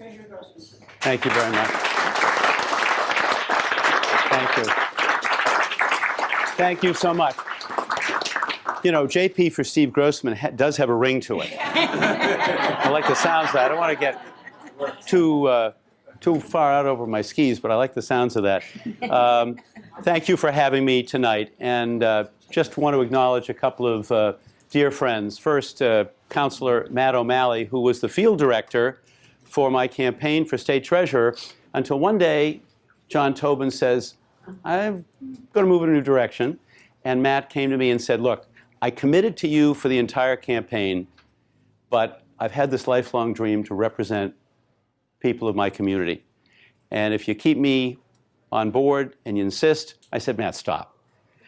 Treasurer Grossman. Thank you very much. Thank you. Thank you so much. You know, JP for Steve Grossman does have a ring to it. I like the sounds of that. I don't want to get too far out over my skis, but I like the sounds of that. Thank you for having me tonight, and just want to acknowledge a couple of dear friends. First, Councilor Matt O'Malley, who was the field director for my campaign for state treasurer, until one day John Tobin says, I'm going to move in a new direction. And Matt came to me and said, look, I committed to you for the entire campaign, but I've had this lifelong dream to represent people of my community. And if you keep me on board and you insist, I said, Matt, stop.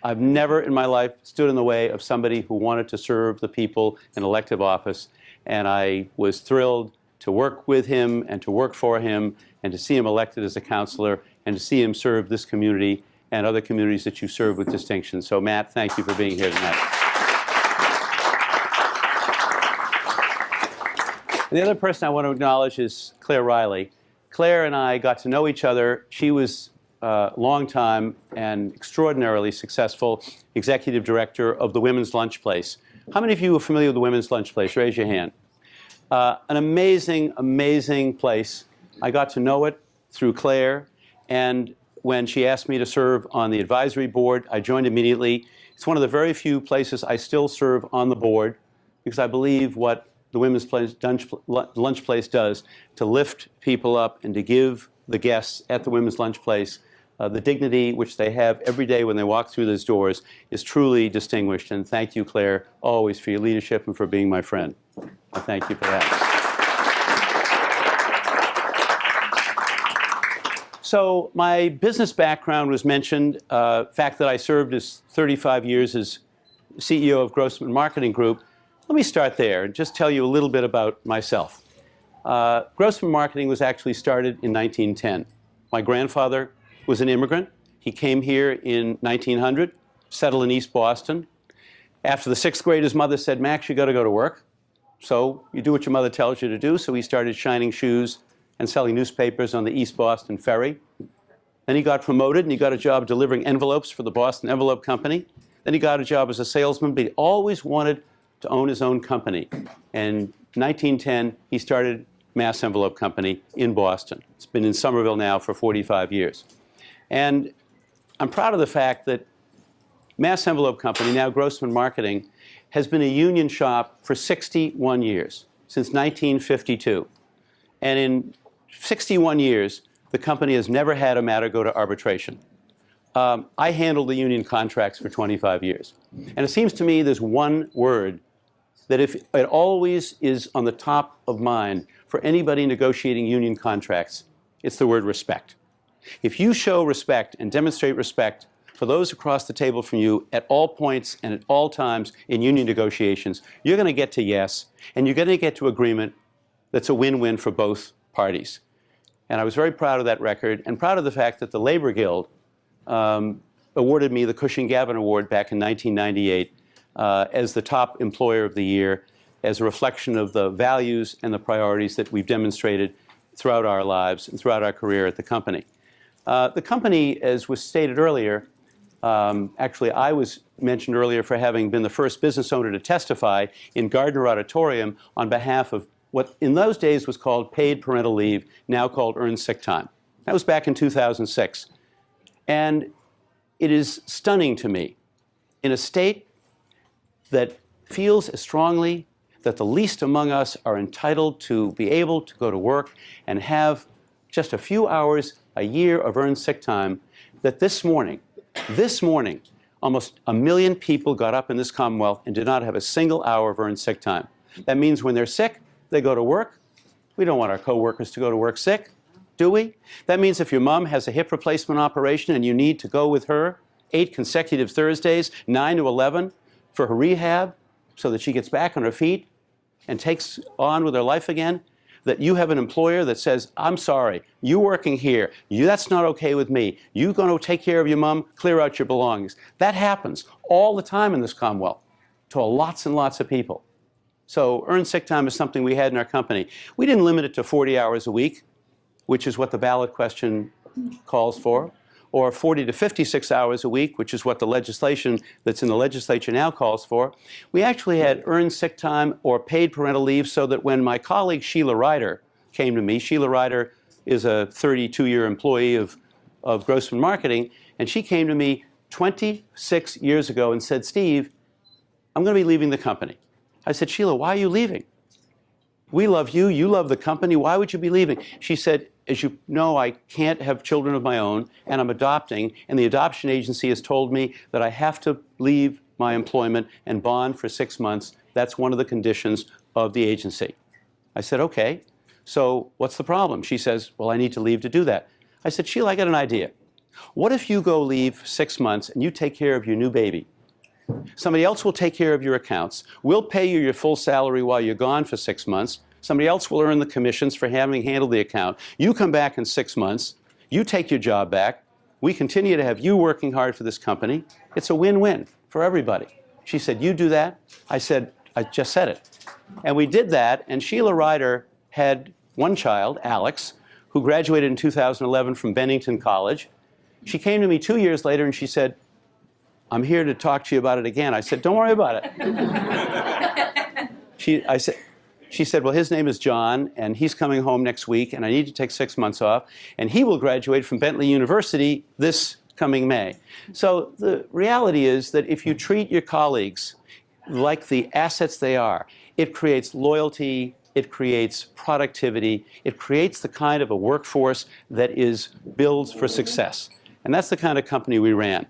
I've never in my life stood in the way of somebody who wanted to serve the people in elective office. And I was thrilled to work with him and to work for him and to see him elected as a councilor and to see him serve this community and other communities that you serve with distinction. So Matt, thank you for being here tonight. The other person I want to acknowledge is Claire Riley. Claire and I got to know each other. She was a long time and extraordinarily successful executive director of the Women's Lunch Place. How many of you are familiar with the Women's Lunch Place? Raise your hand. An amazing, amazing place. I got to know it through Claire, and when she asked me to serve on the advisory board, I joined immediately. It's one of the very few places I still serve on the board because I believe what the Women's Lunch Place does to lift people up and to give the guests at the Women's Lunch Place the dignity which they have every day when they walk through those doors is truly distinguished. And thank you, Claire, always for your leadership and for being my friend. Thank you for that. So my business background was mentioned. Fact that I served as 35 years as CEO of Grossman Marketing Group. Let me start there and just tell you a little bit about myself. Grossman Marketing was actually started in 1910. My grandfather was an immigrant. He came here in 1900, settled in East Boston. After the 6th grade, his mother said, Max, you got to go to work. So you do what your mother tells you to do. So he started shining shoes and selling newspapers on the East Boston Ferry. Then he got promoted and he got a job delivering envelopes for the Boston Envelope Company. Then he got a job as a salesman, but he always wanted to own his own company. And in 1910, he started Mass Envelope Company in Boston. It's been in Somerville now for 45 years. And I'm proud of the fact that Mass Envelope Company, now Grossman Marketing, has been a union shop for 61 years, since 1952. And in 61 years, the company has never had a matter go to arbitration. I handled the union contracts for 25 years. And it seems to me there's one word that if it always is on the top of mind for anybody negotiating union contracts, it's the word respect. If you show respect and demonstrate respect for those across the table from you at all points and at all times in union negotiations, you're going to get to yes, and you're going to get to agreement that's a win-win for both parties. And I was very proud of that record and proud of the fact that the Labor Guild awarded me the Cushing-Gavin Award back in 1998 as the top employer of the year, as a reflection of the values and the priorities that we've demonstrated throughout our lives and throughout our career at the company. The company, as was stated earlier, actually I was mentioned earlier for having been the first business owner to testify in Gardner Auditorium on behalf of what in those days was called paid parental leave, now called earned sick time. That was back in 2006. And it is stunning to me, in a state that feels as strongly that the least among us are entitled to be able to go to work and have just a few hours a year of earned sick time, that this morning, almost 1 million people got up in this Commonwealth and did not have a single hour of earned sick time. That means when they're sick, they go to work. We don't want our coworkers to go to work sick, do we? That means if your mom has a hip replacement operation and you need to go with her 8 consecutive Thursdays, 9 to 11, for her rehab so that she gets back on her feet and takes on with her life again, that you have an employer that says, I'm sorry, you working here, that's not okay with me. You're going to take care of your mom, clear out your belongings. That happens all the time in this Commonwealth to lots and lots of people. So earned sick time is something we had in our company. We didn't limit it to 40 hours a week, which is what the ballot question calls for, or 40 to 56 hours a week, which is what the legislation that's in the legislature now calls for. We actually had earned sick time or paid parental leave so that when my colleague Sheila Ryder came to me, Sheila Ryder is a 32-year employee of Grossman Marketing, and she came to me 26 years ago and said, Steve, I'm going to be leaving the company. I said, Sheila, why are you leaving? We love you, you love the company, why would you be leaving? She said, as you know, I can't have children of my own, and I'm adopting, and the adoption agency has told me that I have to leave my employment and bond for 6 months. That's one of the conditions of the agency. I said, okay, so what's the problem? She says, well, I need to leave to do that. I said, Sheila, I got an idea. What if you go leave 6 months and you take care of your new baby? Somebody else will take care of your accounts. We'll pay you your full salary while you're gone for 6 months. Somebody else will earn the commissions for having handled the account. You come back in 6 months. You take your job back. We continue to have you working hard for this company. It's a win-win for everybody. She said, you do that? I said, I just said it. And we did that, and Sheila Ryder had one child, Alex, who graduated in 2011 from Bennington College. She came to me 2 years later and she said, I'm here to talk to you about it again. I said, don't worry about it. She said, well, his name is John, and he's coming home next week, and I need to take 6 months off, and he will graduate from Bentley University this coming May. So the reality is that if you treat your colleagues like the assets they are, it creates loyalty, it creates productivity, it creates the kind of a workforce that builds for success. And that's the kind of company we ran.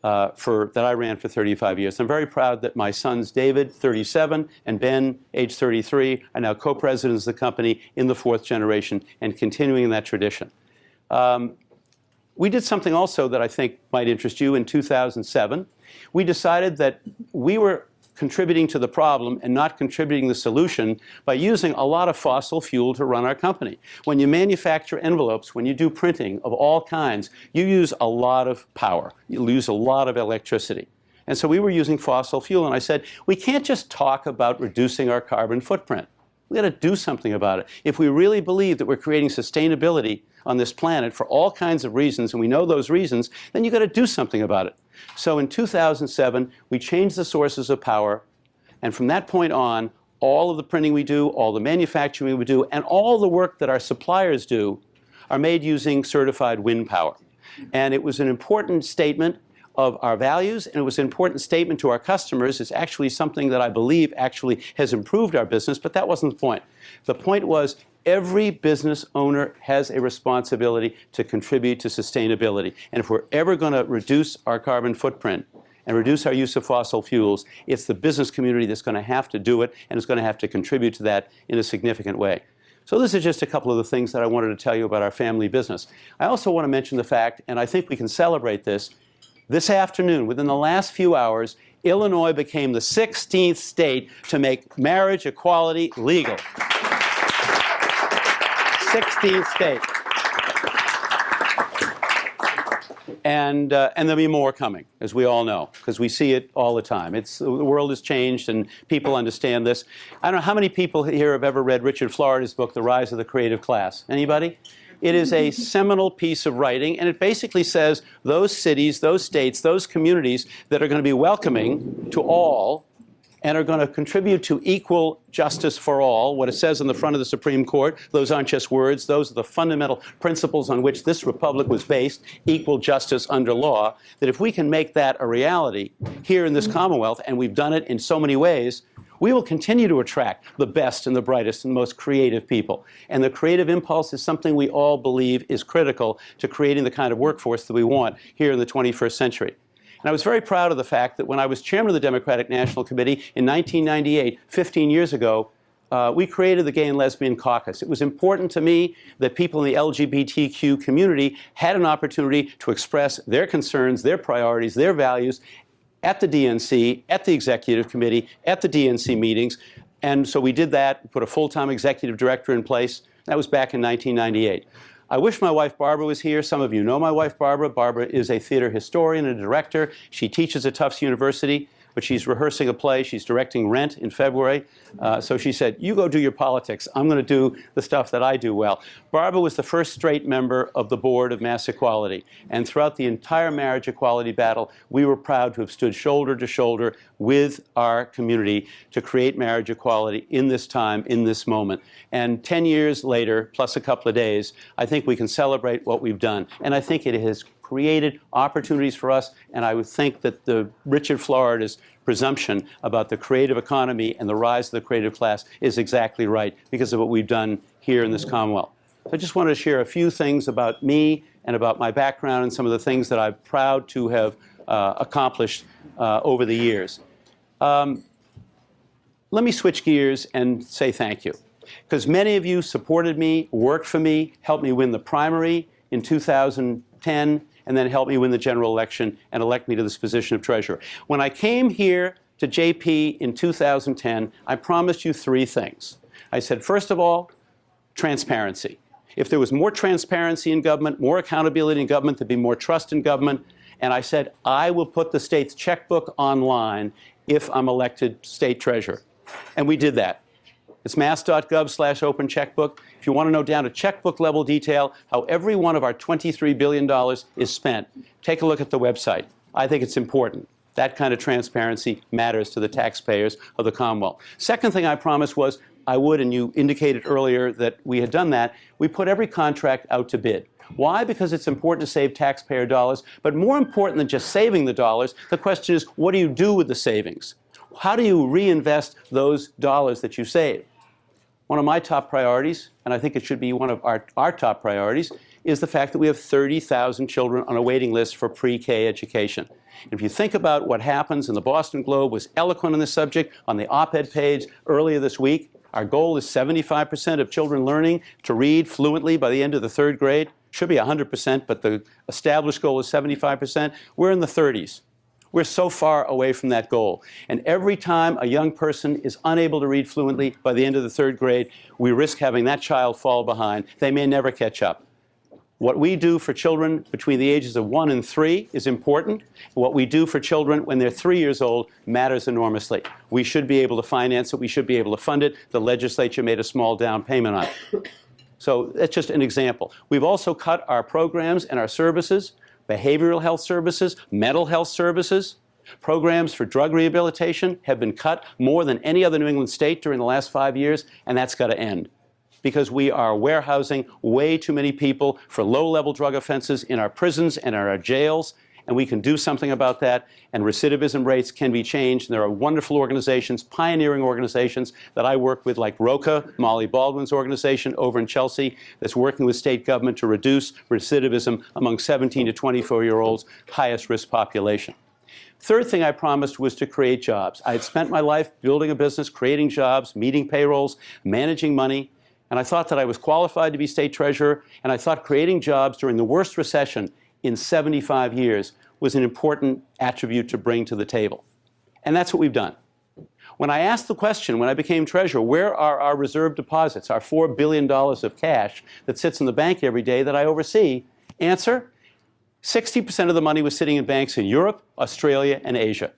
That I ran for 35 years. I'm very proud that my sons, David, 37, and Ben, age 33, are now co-presidents of the company in the 4th generation and continuing that tradition. We did something also that I think might interest you in 2007. We decided that we were contributing to the problem and not contributing the solution by using a lot of fossil fuel to run our company. When you manufacture envelopes, when you do printing of all kinds, you use a lot of power. You use a lot of electricity. And so we were using fossil fuel, and I said, we can't just talk about reducing our carbon footprint. We've got to do something about it. If we really believe that we're creating sustainability on this planet for all kinds of reasons, and we know those reasons, then you've got to do something about it. So in 2007, we changed the sources of power, and from that point on, all of the printing we do, all the manufacturing we do, and all the work that our suppliers do are made using certified wind power. And it was an important statement of our values, and it was an important statement to our customers. It's actually something that I believe actually has improved our business, but that wasn't the point. The point was every business owner has a responsibility to contribute to sustainability. And if we're ever going to reduce our carbon footprint and reduce our use of fossil fuels, it's the business community that's going to have to do it, and it's going to have to contribute to that in a significant way. So this is just a couple of the things that I wanted to tell you about our family business. I also want to mention the fact, and I think we can celebrate this afternoon, within the last few hours, Illinois became the 16th state to make marriage equality legal. 16th state. And there'll be more coming, as we all know, because we see it all the time. The world has changed, and people understand this. I don't know how many people here have ever read Richard Florida's book, The Rise of the Creative Class. Anybody? It is a seminal piece of writing, and it basically says those cities, those states, those communities that are going to be welcoming to all and are going to contribute to equal justice for all, what it says on the front of the Supreme Court, those aren't just words, those are the fundamental principles on which this republic was based, equal justice under law, that if we can make that a reality here in this Commonwealth, and we've done it in so many ways, we will continue to attract the best and the brightest and most creative people. And the creative impulse is something we all believe is critical to creating the kind of workforce that we want here in the 21st century. And I was very proud of the fact that when I was chairman of the Democratic National Committee in 1998, 15 years ago, we created the Gay and Lesbian Caucus. It was important to me that people in the LGBTQ community had an opportunity to express their concerns, their priorities, their values at the DNC, at the Executive Committee, at the DNC meetings. And so we did that, put a full-time executive director in place. That was back in 1998. I wish my wife Barbara was here. Some of you know my wife Barbara. Barbara is a theater historian and a director. She teaches at Tufts University. but she's rehearsing a play. She's directing Rent in February. So she said, you go do your politics. I'm going to do the stuff that I do well. Barbara was the first straight member of the board of Mass Equality. And throughout the entire marriage equality battle, we were proud to have stood shoulder to shoulder with our community to create marriage equality in this time, in this moment. And 10 years later, plus a couple of days, I think we can celebrate what we've done. And I think it has created opportunities for us, and I would think that the Richard Florida's presumption about the creative economy and the rise of the creative class is exactly right because of what we've done here in this Commonwealth. So I just wanted to share a few things about me and about my background and some of the things that I'm proud to have accomplished over the years. Let me switch gears and say thank you, because many of you supported me, worked for me, helped me win the primary in 2010, and then helped me win the general election and elect me to this position of treasurer. When I came here to JP in 2010, I promised you three things. I said, first of all, transparency. If there was more transparency in government, more accountability in government, there'd be more trust in government. And I said, I will put the state's checkbook online if I'm elected state treasurer. And we did that. It's mass.gov/open checkbook. If you want to know down to checkbook level detail how every one of our $23 billion is spent, take a look at the website. I think it's important. That kind of transparency matters to the taxpayers of the Commonwealth. Second thing I promised was I would, and you indicated earlier that we had done that, we put every contract out to bid. Why? Because it's important to save taxpayer dollars, but more important than just saving the dollars, the question is, what do you do with the savings? How do you reinvest those dollars that you save? One of my top priorities, and I think it should be one of our top priorities, is the fact that we have 30,000 children on a waiting list for pre-K education. If you think about what happens, and the Boston Globe was eloquent on this subject on the op-ed page earlier this week, our goal is 75% of children learning to read fluently by the end of the third grade. Should be 100%, but the established goal is 75%. We're in the 30s. We're so far away from that goal. And every time a young person is unable to read fluently by the end of the third grade, we risk having that child fall behind. They may never catch up. What we do for children between the ages of 1 and 3 is important. What we do for children when they're 3 years old matters enormously. We should be able to finance it. We should be able to fund it. The legislature made a small down payment on it. So that's just an example. We've also cut our programs and our services, behavioral health services, mental health services. Programs for drug rehabilitation have been cut more than any other New England state during the last 5 years, and that's got to end. Because we are warehousing way too many people for low-level drug offenses in our prisons and in our jails, and we can do something about that, and recidivism rates can be changed. And there are wonderful organizations, pioneering organizations that I work with, like ROCA, Molly Baldwin's organization over in Chelsea, that's working with state government to reduce recidivism among 17 to 24-year-olds, highest risk population. Third thing I promised was to create jobs. I had spent my life building a business, creating jobs, meeting payrolls, managing money, and I thought that I was qualified to be state treasurer, and I thought creating jobs during the worst recession in 75 years was an important attribute to bring to the table. And that's what we've done. When I asked the question, when I became treasurer, where are our reserve deposits, our $4 billion of cash that sits in the bank every day that I oversee? Answer, 60% of the money was sitting in banks in Europe, Australia, and Asia.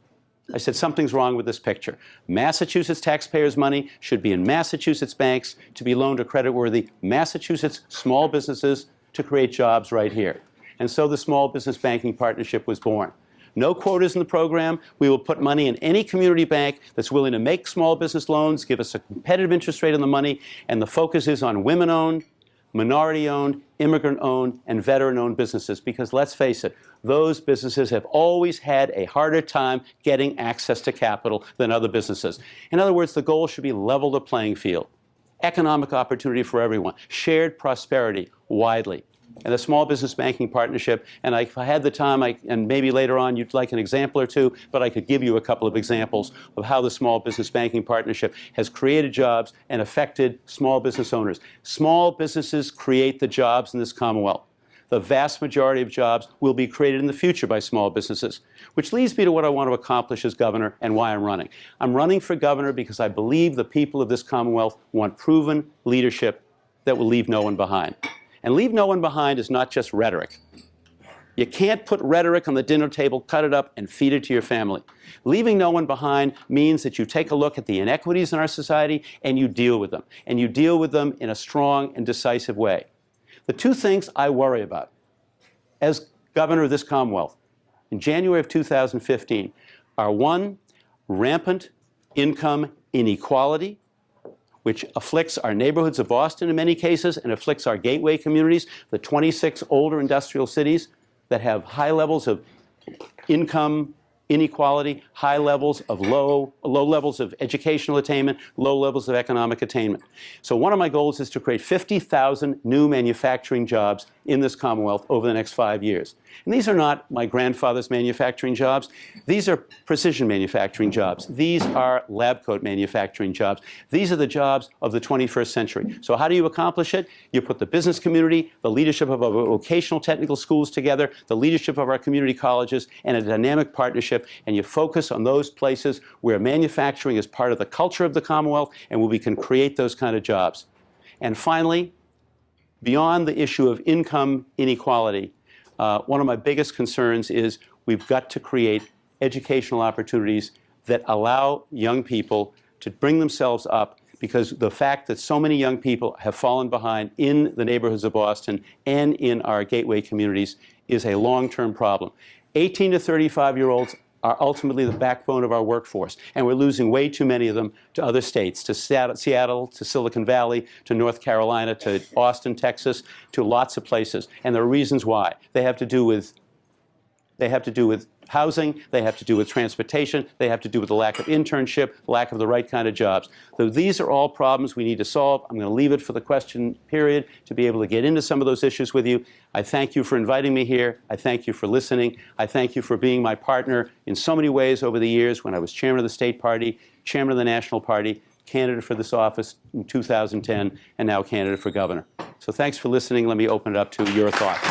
I said, something's wrong with this picture. Massachusetts taxpayers' money should be in Massachusetts banks to be loaned to creditworthy Massachusetts small businesses to create jobs right here. And so the Small Business Banking Partnership was born. No quotas in the program. We will put money in any community bank that's willing to make small business loans, give us a competitive interest rate on the money, and the focus is on women-owned, minority-owned, immigrant-owned, and veteran-owned businesses, because let's face it, those businesses have always had a harder time getting access to capital than other businesses. In other words, the goal should be level the playing field, economic opportunity for everyone, shared prosperity widely. And the Small Business Banking Partnership, and if I had the time, and maybe later on you'd like an example or two, but I could give you a couple of examples of how the Small Business Banking Partnership has created jobs and affected small business owners. Small businesses create the jobs in this Commonwealth. The vast majority of jobs will be created in the future by small businesses, which leads me to what I want to accomplish as governor and why I'm running. I'm running for governor because I believe the people of this Commonwealth want proven leadership that will leave no one behind. And leave no one behind is not just rhetoric. You can't put rhetoric on the dinner table, cut it up, and feed it to your family. Leaving no one behind means that you take a look at the inequities in our society and you deal with them. And you deal with them in a strong and decisive way. The two things I worry about as governor of this Commonwealth in January of 2015 are, one, rampant income inequality, which afflicts our neighborhoods of Boston in many cases and afflicts our gateway communities, the 26 older industrial cities that have high levels of income inequality, high levels of low levels of educational attainment, low levels of economic attainment. So one of my goals is to create 50,000 new manufacturing jobs in this Commonwealth over the next 5 years. And these are not my grandfather's manufacturing jobs. These are precision manufacturing jobs. These are lab coat manufacturing jobs. These are the jobs of the 21st century. So how do you accomplish it? You put the business community, the leadership of our vocational technical schools together, the leadership of our community colleges, and a dynamic partnership, and you focus on those places where manufacturing is part of the culture of the Commonwealth and where we can create those kind of jobs. And finally, beyond the issue of income inequality, one of my biggest concerns is we've got to create educational opportunities that allow young people to bring themselves up, because the fact that so many young people have fallen behind in the neighborhoods of Boston and in our gateway communities is a long-term problem. 18 to 35-year-olds are ultimately the backbone of our workforce, and we're losing way too many of them to other states, to Seattle, to Silicon Valley, to North Carolina, to Austin, Texas, to lots of places. And there are reasons why. They have to do with housing, they have to do with transportation, they have to do with the lack of internship, lack of the right kind of jobs. So these are all problems we need to solve. I'm going to leave it for the question period to be able to get into some of those issues with you. I thank you for inviting me here. I thank you for listening. I thank you for being my partner in so many ways over the years when I was chairman of the state party, chairman of the national party, candidate for this office in 2010, and now candidate for governor. So thanks for listening. Let me open it up to your thoughts.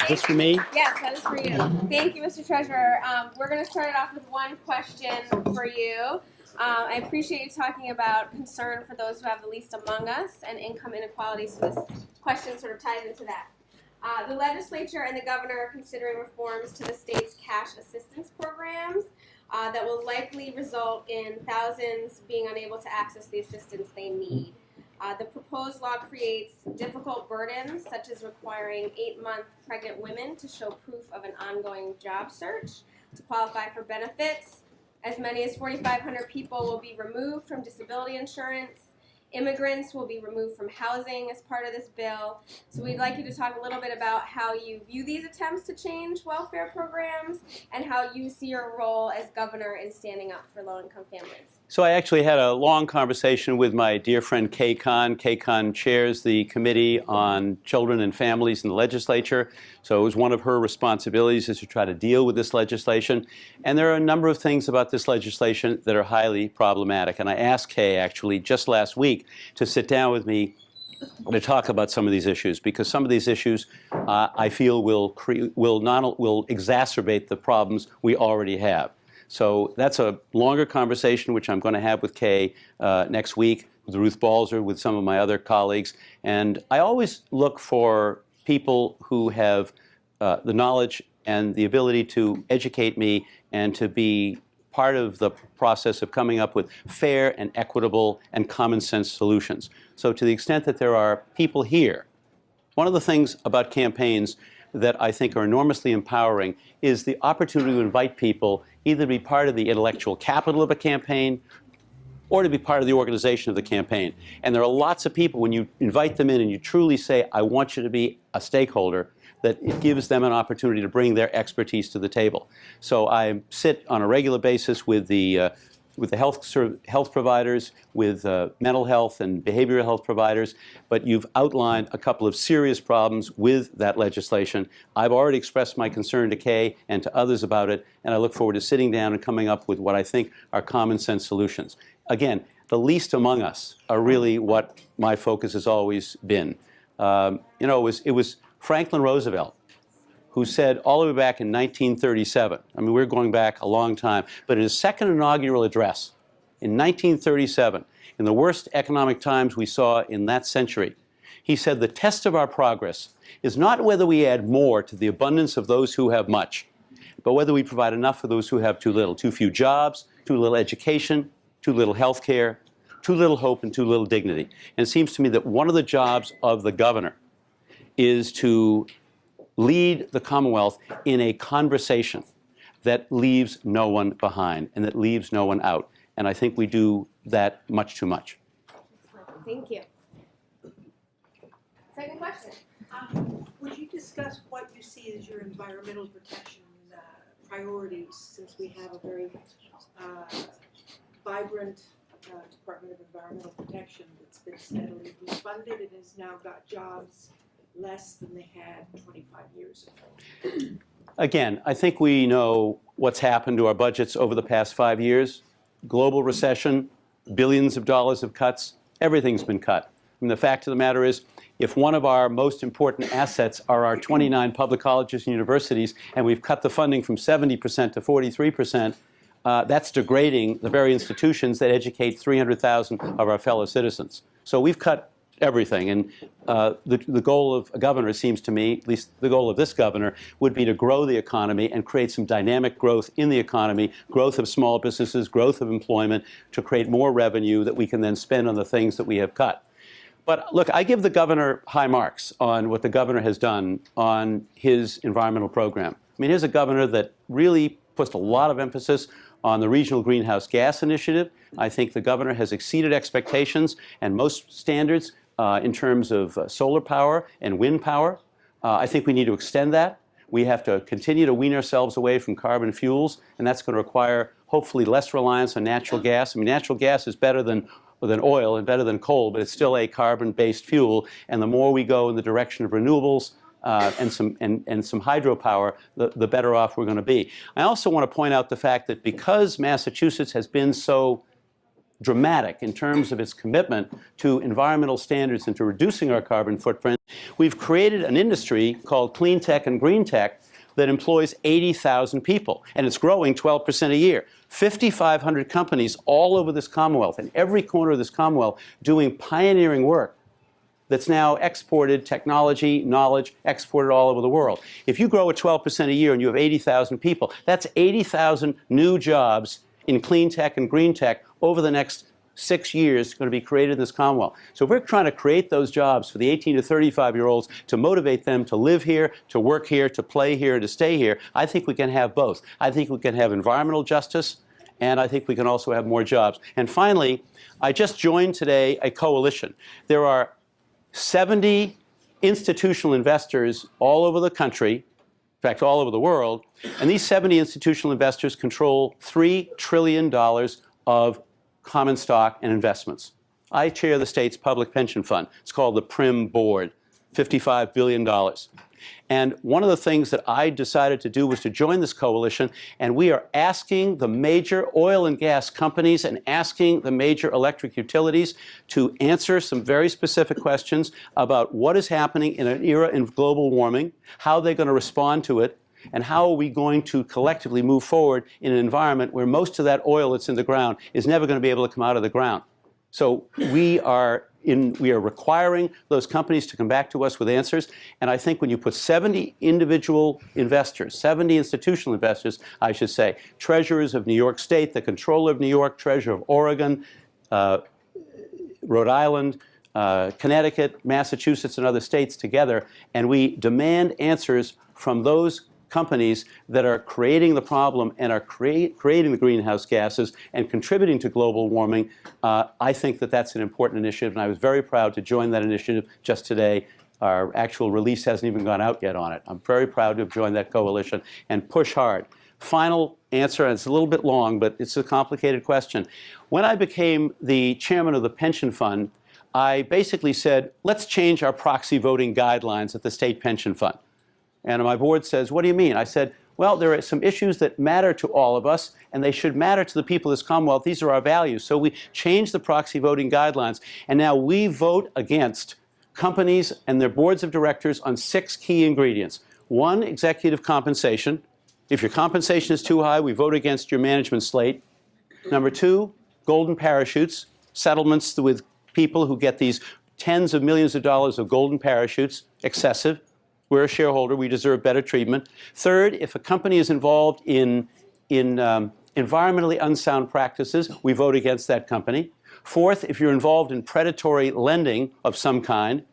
Is this for me? Yes, that is for you. Thank you, Mr. Treasurer. We're going to start it off with one question for you. I appreciate you talking about concern for those who have the least among us and income inequality, so this question sort of ties into that. The legislature and the governor are considering reforms to the state's cash assistance programs that will likely result in thousands being unable to access the assistance they need. The proposed law creates difficult burdens, such as requiring 8-month pregnant women to show proof of an ongoing job search to qualify for benefits. As many as 4,500 people will be removed from disability insurance. Immigrants will be removed from housing as part of this bill. So we'd like you to talk a little bit about how you view these attempts to change welfare programs and how you see your role as governor in standing up for low-income families. So I actually had a long conversation with my dear friend Kay Kahn. Kay Kahn chairs the Committee on Children and Families in the legislature. So it was one of her responsibilities is to try to deal with this legislation. And there are a number of things about this legislation that are highly problematic. And I asked Kay actually just last week to sit down with me to talk about some of these issues, because some of these issues I feel will exacerbate the problems we already have. So that's a longer conversation, which I'm going to have with Kay next week, with Ruth Balzer, with some of my other colleagues. And I always look for people who have the knowledge and the ability to educate me and to be part of the process of coming up with fair and equitable and common sense solutions. So to the extent that there are people here, one of the things about campaigns that I think are enormously empowering is the opportunity to invite people either to be part of the intellectual capital of a campaign or to be part of the organization of the campaign. And there are lots of people, when you invite them in and you truly say, I want you to be a stakeholder, that it gives them an opportunity to bring their expertise to the table. So I sit on a regular basis with the health providers, with mental health and behavioral health providers, but you've outlined a couple of serious problems with that legislation. I've already expressed my concern to Kay and to others about it, and I look forward to sitting down and coming up with what I think are common sense solutions. Again, the least among us are really what my focus has always been. It was Franklin Roosevelt who said all the way back in 1937, I mean, we're going back a long time, but in his second inaugural address in 1937, in the worst economic times we saw in that century. He said, the test of our progress is not whether we add more to the abundance of those who have much, but whether we provide enough for those who have too little. Too few jobs, too little education, too little health care, too little hope, and too little dignity. And it seems to me that one of the jobs of the governor is to lead the Commonwealth in a conversation that leaves no one behind and that leaves no one out. And I think we do that much too much. Thank you. Second question. Would you discuss what you see as your environmental protection priorities, since we have a very vibrant Department of Environmental Protection that's been steadily defunded and has now got jobs less than they had 25 years ago? Again, I think we know what's happened to our budgets over the past 5 years. Global recession, billions of dollars of cuts, everything's been cut. I mean, the fact of the matter is, if one of our most important assets are our 29 public colleges and universities, and we've cut the funding from 70% to 43%, that's degrading the very institutions that educate 300,000 of our fellow citizens. So we've cut everything, and the goal of a governor, seems to me, at least the goal of this governor, would be to grow the economy and create some dynamic growth in the economy, growth of small businesses, growth of employment, to create more revenue that we can then spend on the things that we have cut. But look, I give the governor high marks on what the governor has done on his environmental program. I mean, here's a governor that really puts a lot of emphasis on the Regional Greenhouse Gas Initiative. I think the governor has exceeded expectations and most standards in terms of solar power and wind power. I think we need to extend that. We have to continue to wean ourselves away from carbon fuels, and that's going to require, hopefully, less reliance on natural gas. I mean, natural gas is better than oil and better than coal, but it's still a carbon-based fuel. And the more we go in the direction of renewables and some hydropower, the better off we're going to be. I also want to point out the fact that because Massachusetts has been so dramatic in terms of its commitment to environmental standards and to reducing our carbon footprint, we've created an industry called clean tech and green tech that employs 80,000 people, and it's growing 12% a year. 5,500 companies all over this Commonwealth, in every corner of this Commonwealth, doing pioneering work that's now exported, technology, knowledge, exported all over the world. If you grow at 12% a year and you have 80,000 people, that's 80,000 new jobs in clean tech and green tech over the next 6 years going to be created in this Commonwealth. So if we're trying to create those jobs for the 18 to 35-year-olds to motivate them to live here, to work here, to play here, to stay here, I think we can have both. I think we can have environmental justice, and I think we can also have more jobs. And finally, I just joined today a coalition. There are 70 institutional investors all over the country, in fact, all over the world, and these 70 institutional investors control $3 trillion of common stock and investments. I chair the state's public pension fund. It's called the PRIM board, $55 billion. And one of the things that I decided to do was to join this coalition, and we are asking the major oil and gas companies and asking the major electric utilities to answer some very specific questions about what is happening in an era of global warming, how they're going to respond to it, and how are we going to collectively move forward in an environment where most of that oil that's in the ground is never going to be able to come out of the ground. So we are requiring those companies to come back to us with answers. And I think when you put 70 individual investors, 70 institutional investors, I should say, treasurers of New York State, the controller of New York, treasurer of Oregon, Rhode Island, Connecticut, Massachusetts, and other states together, and we demand answers from those companies that are creating the problem and are creating the greenhouse gases and contributing to global warming, I think that that's an important initiative, and I was very proud to join that initiative just today. Our actual release hasn't even gone out yet on it. I'm very proud to have joined that coalition and push hard. Final answer, and it's a little bit long, but it's a complicated question. When I became the chairman of the pension fund, I basically said, let's change our proxy voting guidelines at the state pension fund. And my board says, what do you mean? I said, well, there are some issues that matter to all of us, and they should matter to the people of this Commonwealth. These are our values. So we changed the proxy voting guidelines, and now we vote against companies and their boards of directors on 6 key ingredients. 1, executive compensation. If your compensation is too high, we vote against your management slate. Number 2, golden parachutes, settlements with people who get these tens of millions of dollars of golden parachutes, excessive. We're a shareholder, we deserve better treatment. Third, if a company is involved in environmentally unsound practices, we vote against that company. Fourth, if you're involved in predatory lending of some kind,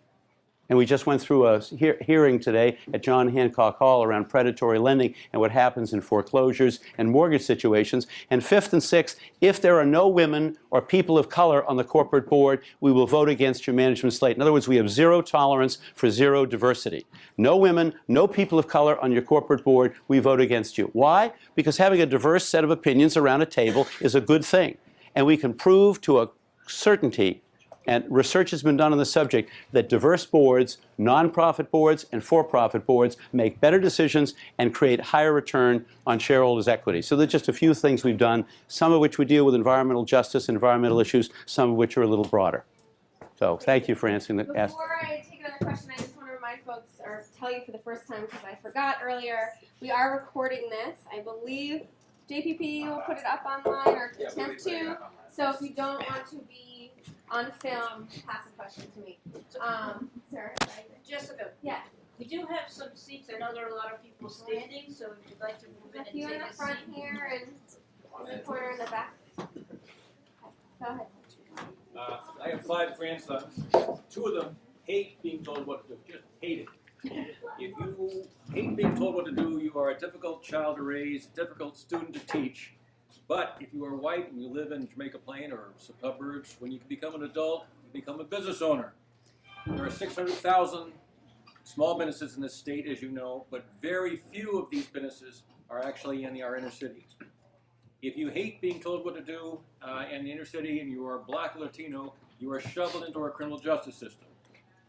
and we just went through a hearing today at John Hancock Hall around predatory lending and what happens in foreclosures and mortgage situations. And fifth and sixth, if there are no women or people of color on the corporate board, we will vote against your management slate. In other words, we have zero tolerance for zero diversity. No women, no people of color on your corporate board, we vote against you. Why? Because having a diverse set of opinions around a table is a good thing. And we can prove to a certainty, and research has been done on the subject, that diverse boards, nonprofit boards, and for-profit boards make better decisions and create higher return on shareholders' equity. So there's just a few things we've done, some of which we deal with environmental justice and environmental issues, some of which are a little broader. So thank you for answering the question. Before I take another question, I just want to remind folks, or tell you for the first time because I forgot earlier, we are recording this. I believe JPP will put it up online or attempt to. So if you don't want to be on film, pass a question to me. Sarah? Jessica, Yeah. we do have some seats. I know there are a lot of people standing, so if you'd like to move in A and few in take the a front seat. here and in the corner in the back. Go ahead. I have 5 grandsons. 2 of them hate being told what to do, just hate it. If you hate being told what to do, you are a difficult child to raise, difficult student to teach. But if you are white and you live in Jamaica Plain or suburbs, when you become an adult, you become a business owner. There are 600,000 small businesses in this state, as you know, but very few of these businesses are actually in our inner city. If you hate being told what to do in the inner city and you are black or Latino, you are shoveled into our criminal justice system.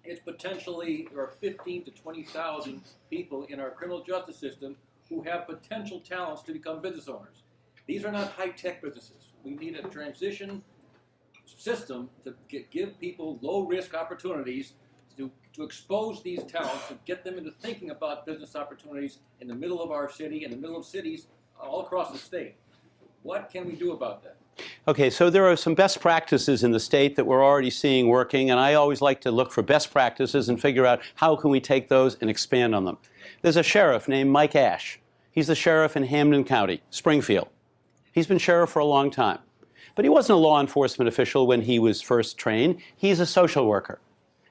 It's potentially, there are 15 to 20,000 people in our criminal justice system who have potential talents to become business owners. These are not high-tech businesses. We need a transition system to give people low-risk opportunities to expose these talents and get them into thinking about business opportunities in the middle of our city, in the middle of cities all across the state. What can we do about that? Okay, so there are some best practices in the state that we're already seeing working, and I always like to look for best practices and figure out how can we take those and expand on them. There's a sheriff named Mike Ash. He's the sheriff in Hamden County, Springfield. He's been sheriff for a long time. But he wasn't a law enforcement official when he was first trained. He's a social worker.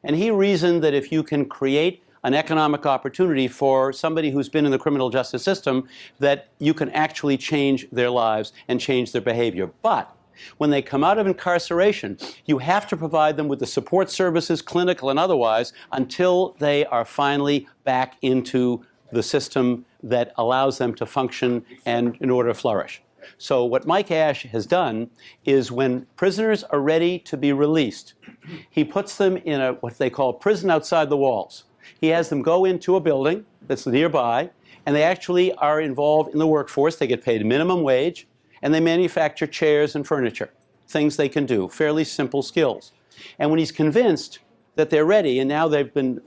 And he reasoned that if you can create an economic opportunity for somebody who's been in the criminal justice system, that you can actually change their lives and change their behavior. But when they come out of incarceration, you have to provide them with the support services, clinical and otherwise, until they are finally back into the system that allows them to function and in order to flourish. So what Mike Ash has done is when prisoners are ready to be released, he puts them in what they call prison outside the walls. He has them go into a building that's nearby, and they actually are involved in the workforce. They get paid minimum wage, and they manufacture chairs and furniture, things they can do, fairly simple skills. And when he's convinced that they're ready, and now they've been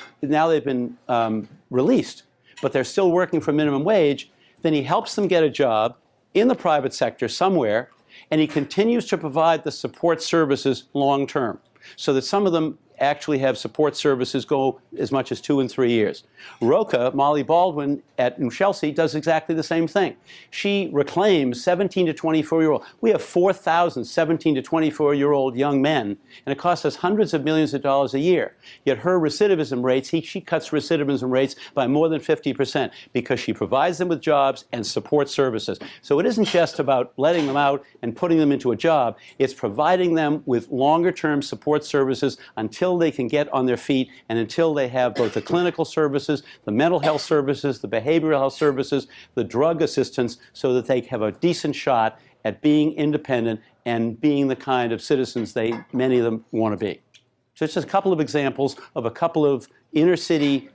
released, but they're still working for minimum wage, then he helps them get a job in the private sector somewhere, and he continues to provide the support services long term, so that some of them actually have support services go as much as 2 and 3 years. Roca, Molly Baldwin at New Chelsea, does exactly the same thing. She reclaims 17 to 24-year-old. We have 4,000 17 to 24-year-old young men, and it costs us hundreds of millions of dollars a year. Yet her recidivism rates, she cuts recidivism rates by more than 50% because she provides them with jobs and support services. So it isn't just about letting them out and putting them into a job. It's providing them with longer-term support services until they can get on their feet and until they have both the clinical services, the mental health services, the behavioral health services, the drug assistance, so that they have a decent shot at being independent and being the kind of citizens many of them want to be. So it's just a couple of examples of a couple of inner city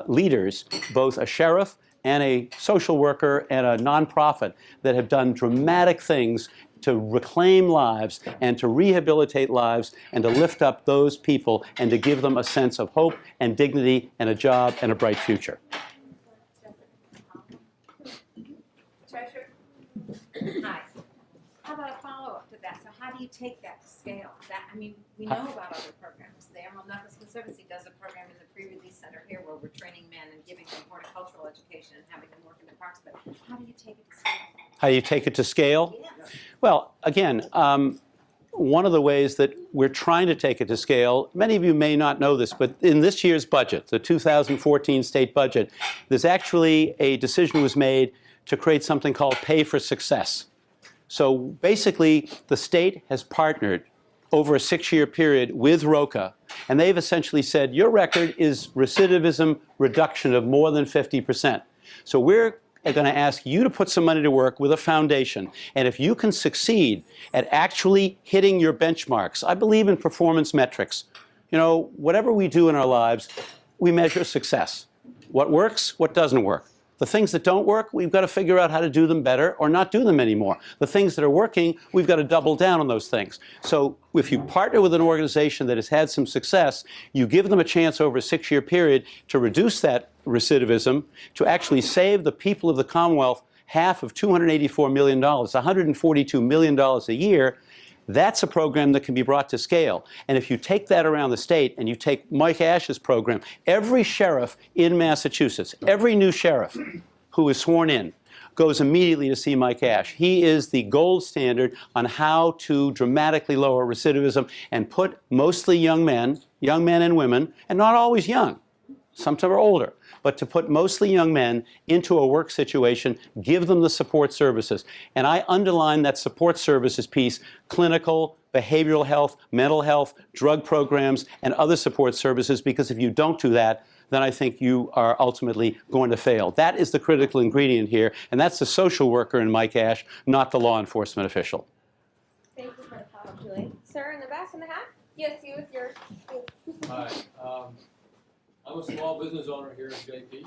leaders, both a sheriff and a social worker and a nonprofit, that have done dramatic things to reclaim lives and to rehabilitate lives and to lift up those people and to give them a sense of hope and dignity and a job and a bright future. Treasurer? Hi. how about a follow-up to that? So how do you take that to scale? We know about other programs. The Emerald Necklace Conservancy does a program in the pre-release center here where we're training men and giving them horticultural education and having them work in the parks, but how do you take it to scale? How do you take it to scale? Yeah. Well, again, one of the ways that we're trying to take it to scale, many of you may not know this, but in this year's budget, the 2014 state budget, there's actually a decision was made to create something called Pay for Success. So basically, the state has partnered over a 6-year period with ROCA, and they've essentially said, your record is recidivism reduction of more than 50%. So we're going to ask you to put some money to work with a foundation. And if you can succeed at actually hitting your benchmarks, I believe in performance metrics. You know, whatever we do in our lives, we measure success. What works, what doesn't work. The things that don't work, we've got to figure out how to do them better or not do them anymore. The things that are working, we've got to double down on those things. So if you partner with an organization that has had some success, you give them a chance over a 6-year period to reduce that recidivism, to actually save the people of the Commonwealth half of $284 million, $142 million a year. That's a program that can be brought to scale. And if you take that around the state and you take Mike Ash's program, every sheriff in Massachusetts, every new sheriff who is sworn in, goes immediately to see Mike Ash. He is the gold standard on how to dramatically lower recidivism and put mostly young men and women, and not always young, sometimes are older, but to put mostly young men into a work situation, give them the support services. And I underline that support services piece, clinical, behavioral health, mental health, drug programs, and other support services, because if you don't do that, then I think you are ultimately going to fail. That is the critical ingredient here, and that's the social worker in Mike Ash, not the law enforcement official. Thank you for the follow-up, Julie. Sir, in the back, in the hat? Yes, you with your... Hi, I'm a small business owner here in JP,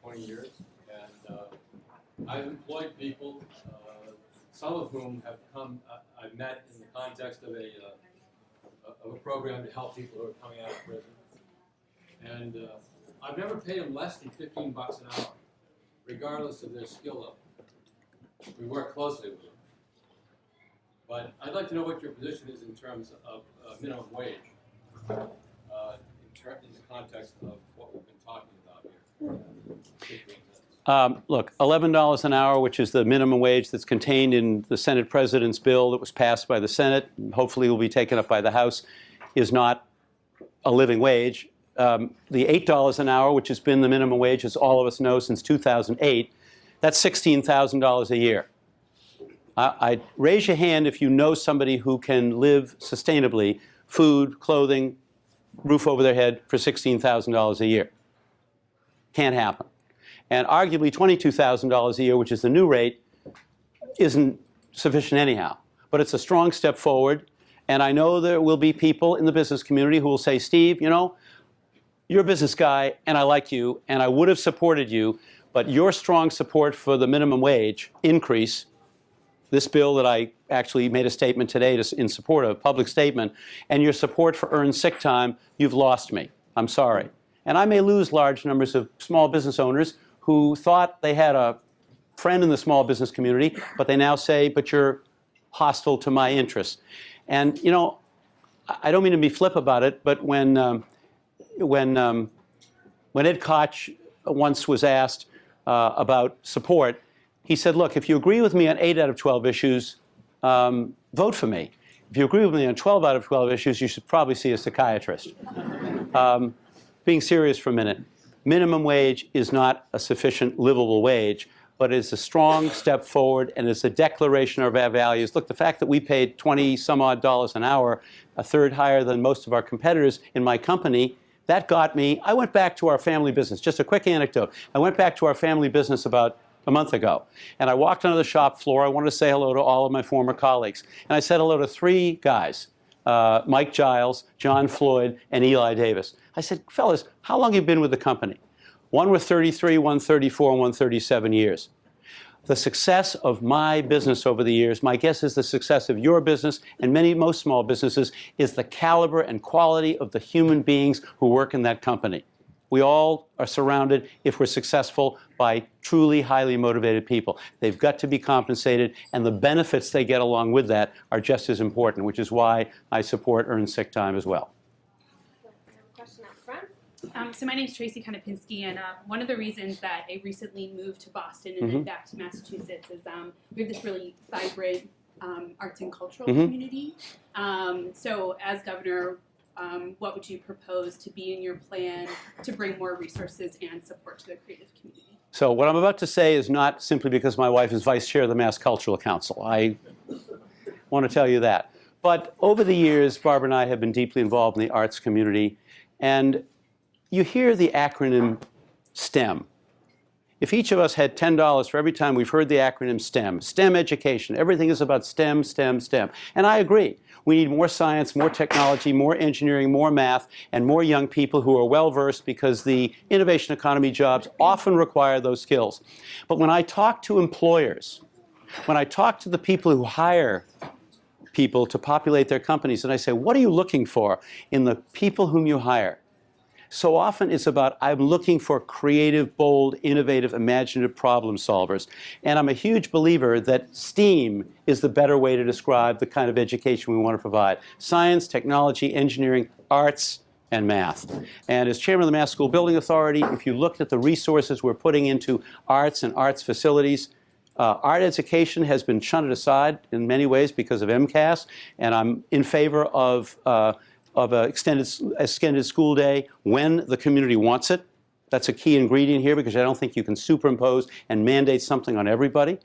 20 years, and I've employed people, some of whom have come, I've met in the context of a program to help people who are coming out of prison. And I've never paid them less than $15 an hour, regardless of their skill level. We work closely with them. But I'd like to know what your position is in terms of minimum wage, in the context of what we've been talking about here. Look, $11 an hour, which is the minimum wage that's contained in the Senate President's bill that was passed by the Senate, and hopefully will be taken up by the House, is not a living wage. The $8 an hour, which has been the minimum wage, as all of us know, since 2008, that's $16,000 a year. I'd raise your hand if you know somebody who can live sustainably, food, clothing, roof over their head for $16,000 a year. Can't happen. And arguably $22,000 a year, which is the new rate, isn't sufficient anyhow. But it's a strong step forward. And I know there will be people in the business community who will say, Steve, you know, you're a business guy, and I like you, and I would have supported you, but your strong support for the minimum wage increase, this bill that I actually made a statement today in support of, public statement, and your support for earned sick time, you've lost me. I'm sorry. And I may lose large numbers of small business owners who thought they had a friend in the small business community, but they now say, but you're hostile to my interests. And, you know, I don't mean to be flip about it, but when Ed Koch once was asked about support, he said, look, if you agree with me on 8 out of 12 issues, vote for me. If you agree with me on 12 out of 12 issues, you should probably see a psychiatrist. Being serious for a minute, minimum wage is not a sufficient livable wage, but it's a strong step forward, and it's a declaration of our values. Look, the fact that we paid 20 some odd dollars an hour, a third higher than most of our competitors in my company, that got me. I went back to our family business. Just a quick anecdote. I went back to our family business about a month ago, and I walked onto the shop floor. I wanted to say hello to all of my former colleagues, and I said hello to 3 guys, Mike Giles, John Floyd, and Eli Davis. I said, fellas, how long have you been with the company? One with 33, one 34, and one 37 years. The success of my business over the years, my guess is the success of your business and most small businesses, is the caliber and quality of the human beings who work in that company. We all are surrounded, if we're successful, by truly highly motivated people. They've got to be compensated, and the benefits they get along with that are just as important, which is why I support earned sick time as well. Question up front. So my name is Tracy Konopinski, and one of the reasons that I recently moved to Boston and then back to Massachusetts is we have this really vibrant arts and cultural community. So as governor, what would you propose to be in your plan to bring more resources and support to the creative community? So what I'm about to say is not simply because my wife is vice chair of the Mass Cultural Council. I want to tell you that. But over the years, Barbara and I have been deeply involved in the arts community, and you hear the acronym STEM. If each of us had $10 for every time we've heard the acronym STEM, STEM education, everything is about STEM, STEM, STEM. And I agree. We need more science, more technology, more engineering, more math, and more young people who are well-versed, because the innovation economy jobs often require those skills. But when I talk to employers, when I talk to the people who hire people to populate their companies, and I say, what are you looking for in the people whom you hire? So often it's about, I'm looking for creative, bold, innovative, imaginative problem solvers. And I'm a huge believer that STEAM is the better way to describe the kind of education we want to provide. Science, technology, engineering, arts, and math. And as chairman of the Mass School Building Authority, if you looked at the resources we're putting into arts and arts facilities, art education has been shunted aside in many ways because of MCAS, and I'm in favor of an extended school day when the community wants it. That's a key ingredient here, because I don't think you can superimpose and mandate something on everybody.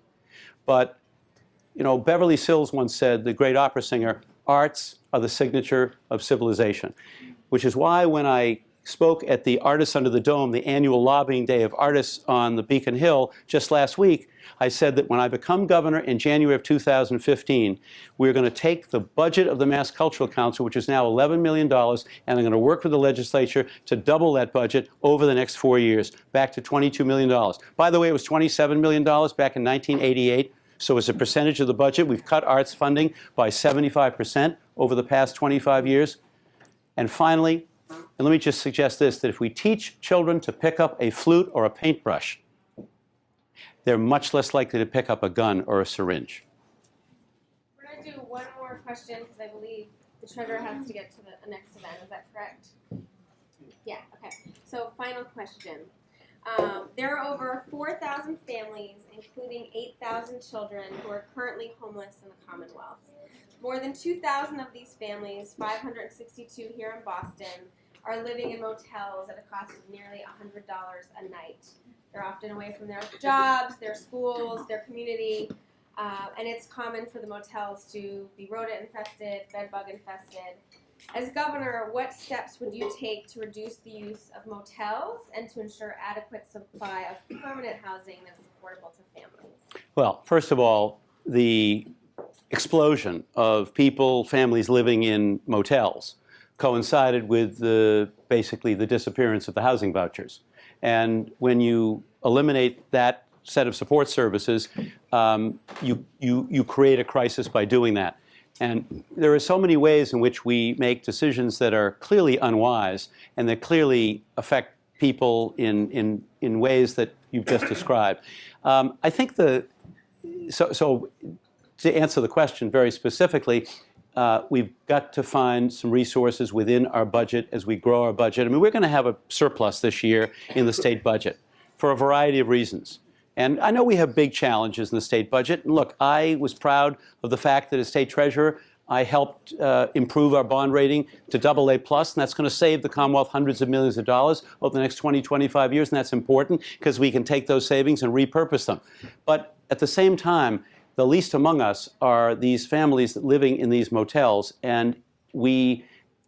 But, you know, Beverly Sills once said, the great opera singer, arts are the signature of civilization, which is why when I spoke at the Artists Under the Dome, the annual lobbying day of artists on the Beacon Hill just last week, I said that when I become governor in January of 2015, we're going to take the budget of the Mass Cultural Council, which is now $11 million, and I'm going to work with the legislature to double that budget over the next 4 years, back to $22 million. By the way, it was $27 million back in 1988. So as a percentage of the budget, we've cut arts funding by 75% over the past 25 years. And finally, and let me just suggest this, that if we teach children to pick up a flute or a paintbrush, they're much less likely to pick up a gun or a syringe. We're going to do one more question, because I believe the treasurer has to get to the next event. Is that correct? Yeah, okay. So final question. There are over 4,000 families, including 8,000 children, who are currently homeless in the Commonwealth. More than 2,000 of these families, 562 here in Boston, are living in motels at a cost of nearly $100 a night. They're often away from their jobs, their schools, their community, and it's common for the motels to be rodent infested, bed bug infested. As governor, what steps would you take to reduce the use of motels and to ensure adequate supply of permanent housing that is affordable to families? Well, first of all, the explosion of families living in motels coincided with basically the disappearance of the housing vouchers. And when you eliminate that set of support services, you create a crisis by doing that. And there are so many ways in which we make decisions that are clearly unwise and that clearly affect people in ways that you've just described. I think so to answer the question very specifically, we've got to find some resources within our budget as we grow our budget. I mean, we're going to have a surplus this year in the state budget for a variety of reasons. And I know we have big challenges in the state budget. And look, I was proud of the fact that as state treasurer, I helped improve our bond rating to AA+, and that's going to save the Commonwealth hundreds of millions of dollars over the next 20, 25 years, and that's important because we can take those savings and repurpose them. But at the same time, the least among us are these families living in these motels, and we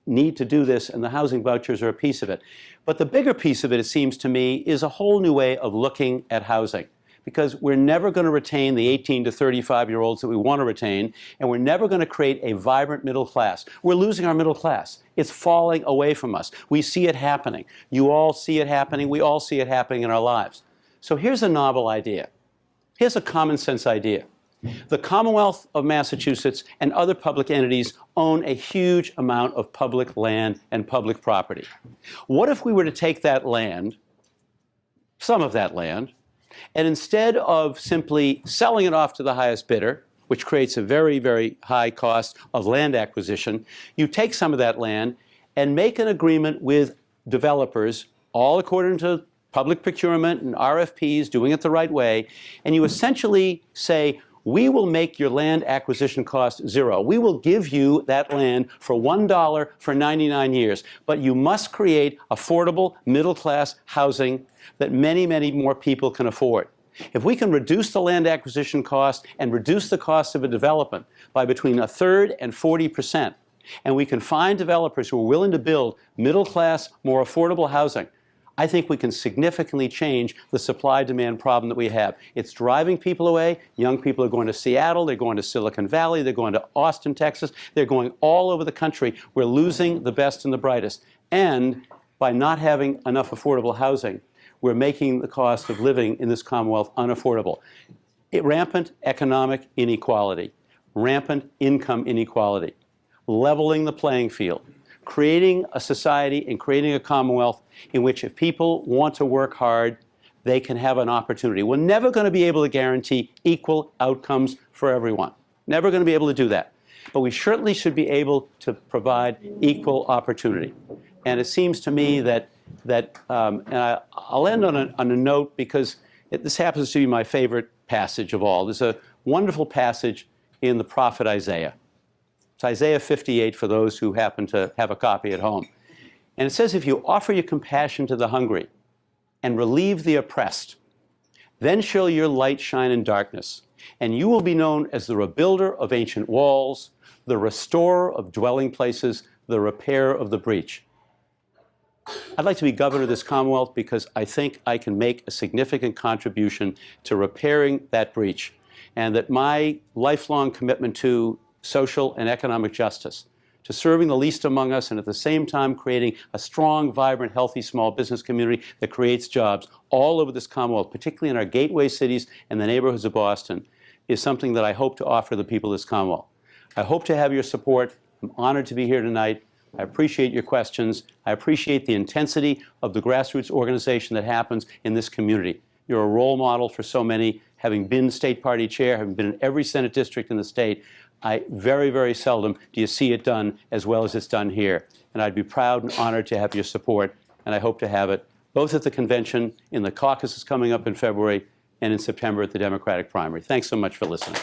need to do this, and the housing vouchers are a piece of it. But the bigger piece of it, it seems to me, is a whole new way of looking at housing. Because we're never going to retain the 18 to 35-year-olds that we want to retain, and we're never going to create a vibrant middle class. We're losing our middle class. It's falling away from us. We see it happening. You all see it happening. We all see it happening in our lives. So here's a novel idea. Here's a common sense idea. The Commonwealth of Massachusetts and other public entities own a huge amount of public land and public property. What if we were to take that land, some of that land, and instead of simply selling it off to the highest bidder, which creates a very, very high cost of land acquisition, you take some of that land and make an agreement with developers, all according to public procurement and RFPs, doing it the right way, and you essentially say, we will make your land acquisition cost zero. We will give you that land for $1 for 99 years, but you must create affordable middle-class housing that many, many more people can afford. If we can reduce the land acquisition cost and reduce the cost of a development by between 1/3 and 40%, and we can find developers who are willing to build middle-class, more affordable housing, I think we can significantly change the supply-demand problem that we have. It's driving people away. Young people are going to Seattle. They're going to Silicon Valley. They're going to Austin, Texas. They're going all over the country. We're losing the best and the brightest. And by not having enough affordable housing, we're making the cost of living in this Commonwealth unaffordable. Rampant economic inequality, rampant income inequality, leveling the playing field, creating a society and creating a Commonwealth in which if people want to work hard, they can have an opportunity. We're never going to be able to guarantee equal outcomes for everyone. Never going to be able to do that. But we certainly should be able to provide equal opportunity. And it seems to me that and I'll end on a note because this happens to be my favorite passage of all. There's a wonderful passage in the prophet Isaiah. It's Isaiah 58 for those who happen to have a copy at home. And it says, if you offer your compassion to the hungry and relieve the oppressed, then shall your light shine in darkness, and you will be known as the rebuilder of ancient walls, the restorer of dwelling places, the repairer of the breach. I'd like to be governor of this Commonwealth because I think I can make a significant contribution to repairing that breach, and that my lifelong commitment to social and economic justice, to serving the least among us, and at the same time creating a strong, vibrant, healthy small business community that creates jobs all over this Commonwealth, particularly in our gateway cities and the neighborhoods of Boston, is something that I hope to offer the people of this Commonwealth. I hope to have your support. I'm honored to be here tonight. I appreciate your questions. I appreciate the intensity of the grassroots organization that happens in this community. You're a role model for so many. Having been state party chair, having been in every Senate district in the state, very, very seldom do you see it done as well as it's done here. And I'd be proud and honored to have your support, and I hope to have it both at the convention, in the caucuses coming up in February, and in September at the Democratic primary. Thanks so much for listening.